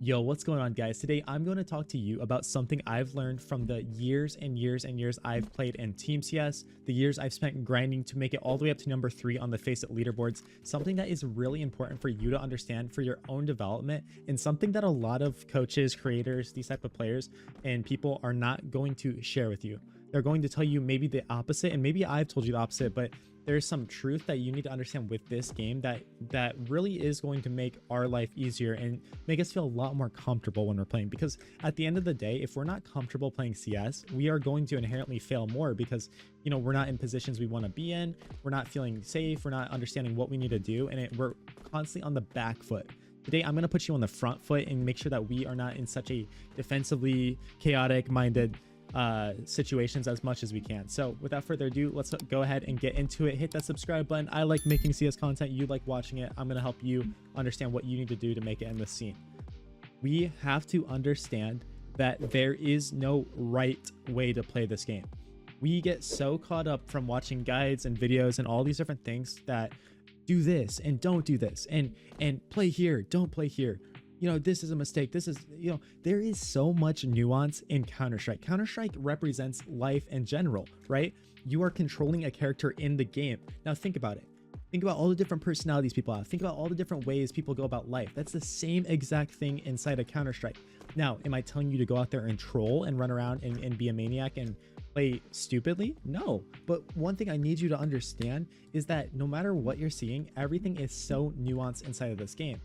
Yo, what's going on, guys? Today I'm going to talk to you about something I've learned from the years and years and years I've played in Team CS, the years I've spent grinding to make it all the way up to number 3 on the Face It leaderboards, something that is really important for you to understand for your own development, and something that a lot of coaches, creators, these type of players and people are not going to share with you. They're going to tell you maybe the opposite, and maybe I've told you the opposite, but there's some truth that you need to understand with this game that really is going to make our life easier and make us feel a lot more comfortable when we're playing. Because at the end of the day, if we're not comfortable playing CS, we are going to inherently fail more because, you know, we're not in positions we want to be in, we're not feeling safe, we're not understanding what we need to do, and we're constantly on the back foot. Today, I'm going to put you on the front foot and make sure that we are not in such a defensively chaotic minded situations as much as we can. So without further ado, let's go ahead and get into it. Hit that subscribe button. I like making CS content, you like watching it. I'm going to help you understand what you need to do to make it in this scene. We have to understand that there is no right way to play this game. We get so caught up from watching guides and videos and all these different things that do this and don't do this and play here, don't play here. You know, this is a mistake. This is, you know, there is so much nuance in Counter-Strike. Counter-Strike represents life in general, right? You are controlling a character in the game. Now think about it. Think about all the different personalities people have. Think about all the different ways people go about life. That's the same exact thing inside of Counter-Strike. Now, am I telling you to go out there and troll and run around and be a maniac and play stupidly? No. But one thing I need you to understand is that no matter what you're seeing, everything is so nuanced inside of this game.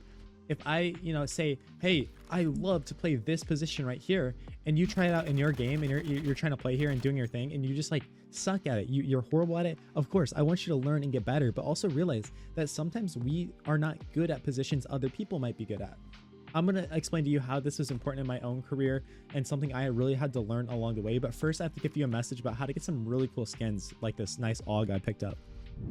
If I, say, hey, I love to play this position right here, and you try it out in your game and you're trying to play here and doing your thing, and you just like suck at it, you're horrible at it. Of course, I want you to learn and get better, but also realize that sometimes we are not good at positions other people might be good at. I'm going to explain to you how this was important in my own career and something I really had to learn along the way. But first, I have to give you a message about how to get some really cool skins like this nice AUG I picked up.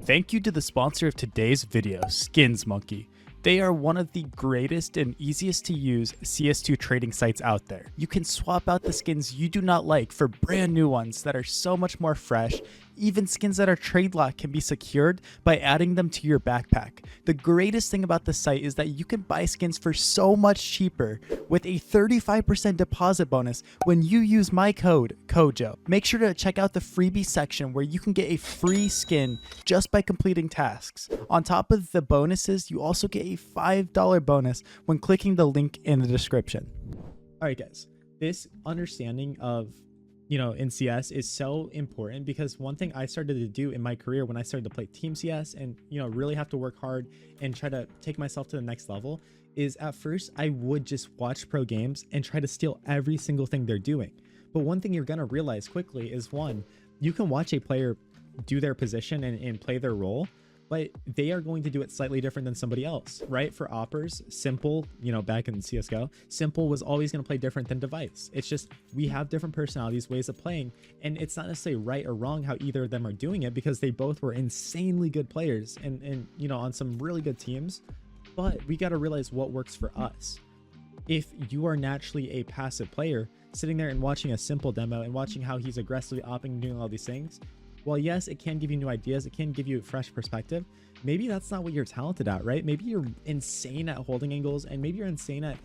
Thank you to the sponsor of today's video, Skins Monkey. They are one of the greatest and easiest to use CS2 trading sites out there. You can swap out the skins you do not like for brand new ones that are so much more fresh. Even skins that are trade locked can be secured by adding them to your backpack. The greatest thing about the site is that you can buy skins for so much cheaper with a 35% deposit bonus when you use my code, KOJO. Make sure to check out the freebie section where you can get a free skin just by completing tasks. On top of the bonuses, you also get a $5 bonus when clicking the link in the description. All right, guys, this understanding of in CS is so important because one thing I started to do in my career when I started to play Team CS and really have to work hard and try to take myself to the next level is at first I would just watch pro games and try to steal every single thing they're doing. But one thing you're going to realize quickly is, one, you can watch a player do their position and play their role, but they are going to do it slightly different than somebody else, right? For oppers, Simple, back in CSGO, Simple was always going to play different than Device. It's just, we have different personalities, ways of playing, and it's not necessarily right or wrong how either of them are doing it because they both were insanely good players and on some really good teams, but we got to realize what works for us. If you are naturally a passive player, sitting there and watching a Simple demo and watching how he's aggressively opping and doing all these things, well, yes, it can give you new ideas. It can give you a fresh perspective. Maybe that's not what you're talented at, right? Maybe you're insane at holding angles, and maybe you're insane at,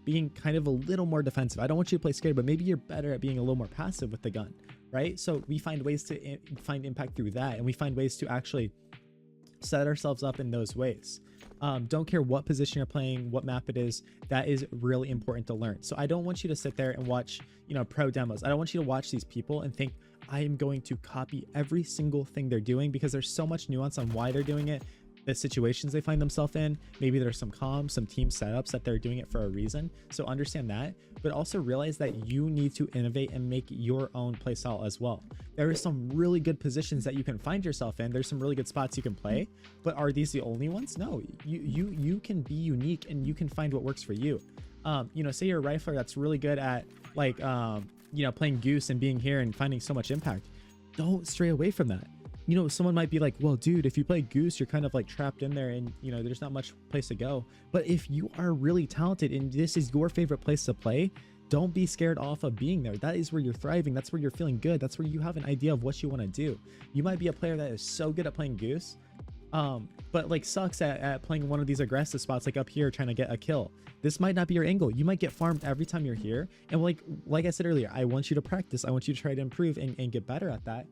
being kind of a little more defensive. I don't want you to play scared, but maybe you're better at being a little more passive with the gun, right? So we find ways to find impact through that, and we find ways to actually set ourselves up in those ways. Don't care what position you're playing, what map it is, that is really important to learn. So I don't want you to sit there and watch, pro demos. I don't want you to watch these people and think, I am going to copy every single thing they're doing, because there's so much nuance on why they're doing it, the situations they find themselves in. Maybe there's some comms, some team setups that they're doing it for a reason. So understand that, but also realize that you need to innovate and make your own play style as well. There are some really good positions that you can find yourself in. There's some really good spots you can play, but are these the only ones? No, you can be unique and you can find what works for you. Say you're a rifler that's really good at playing Goose and being here and finding so much impact. Don't stray away from that. Someone might be like, well, dude, if you play Goose, you're kind of like trapped in there and, there's not much place to go. But if you are really talented and this is your favorite place to play, don't be scared off of being there. That is where you're thriving. That's where you're feeling good. That's where you have an idea of what you want to do. You might be a player that is so good at playing Goose, but like sucks at playing one of these aggressive spots, like up here trying to get a kill. This might not be your angle. You might get farmed every time you're here. And like I said earlier, I want you to practice. I want you to try to improve and get better at that.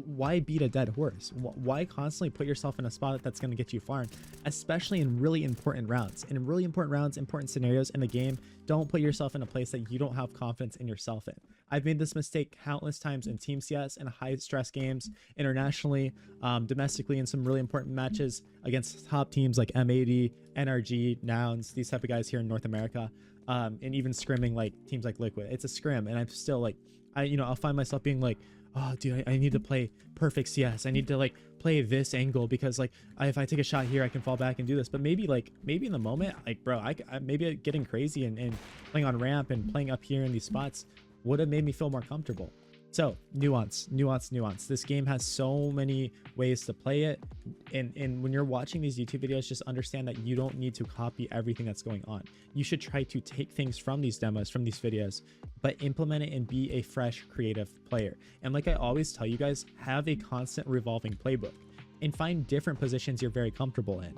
Why beat a dead horse? Why constantly put yourself in a spot that's going to get you farmed, especially in really important rounds? In really important rounds, important scenarios in the game, don't put yourself in a place that you don't have confidence in yourself in. I've made this mistake countless times in Team CS and high stress games, internationally, domestically, in some really important matches against top teams like M80, NRG, Nouns, these type of guys here in North America, and even scrimming like teams like Liquid. It's a scrim, and I'm still like, I'll find myself being like, oh dude, I need to play perfect CS. I need to like play this angle because like if I take a shot here I can fall back and do this. But maybe in the moment, like bro, I maybe getting crazy and playing on ramp and playing up here in these spots would have made me feel more comfortable. So nuance. This game has so many ways to play it, and when you're watching these YouTube videos, just understand that you don't need to copy everything that's going on. You should try to take things from these demos, from these videos, but implement it and be a fresh, creative player. And like I always tell you guys, have a constant revolving playbook and find different positions you're very comfortable in.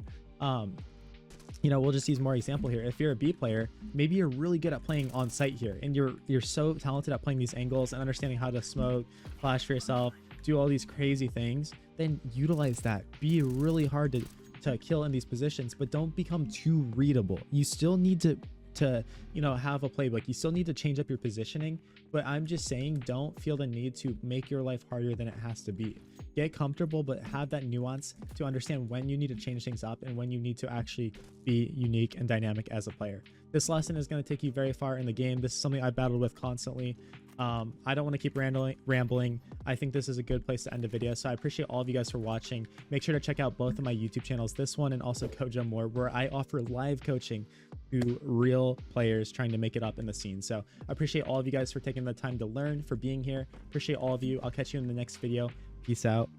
We'll just use more example here. If you're a B player, maybe you're really good at playing on site here, and you're so talented at playing these angles and understanding how to smoke, flash for yourself, do all these crazy things, then utilize that. Be really hard to kill in these positions, but don't become too readable. You still need to have a playbook. You still need to change up your positioning, but I'm just saying, don't feel the need to make your life harder than it has to be. Get comfortable, but have that nuance to understand when you need to change things up and when you need to actually be unique and dynamic as a player. This lesson is going to take you very far in the game. This is something I battled with constantly. I don't want to keep rambling. I think this is a good place to end the video. So I appreciate all of you guys for watching. Make sure to check out both of my YouTube channels, this one and also Kojo More, where I offer live coaching to real players trying to make it up in the scene. So I appreciate all of you guys for taking the time to learn, for being here. Appreciate all of you. I'll catch you in the next video. Peace out.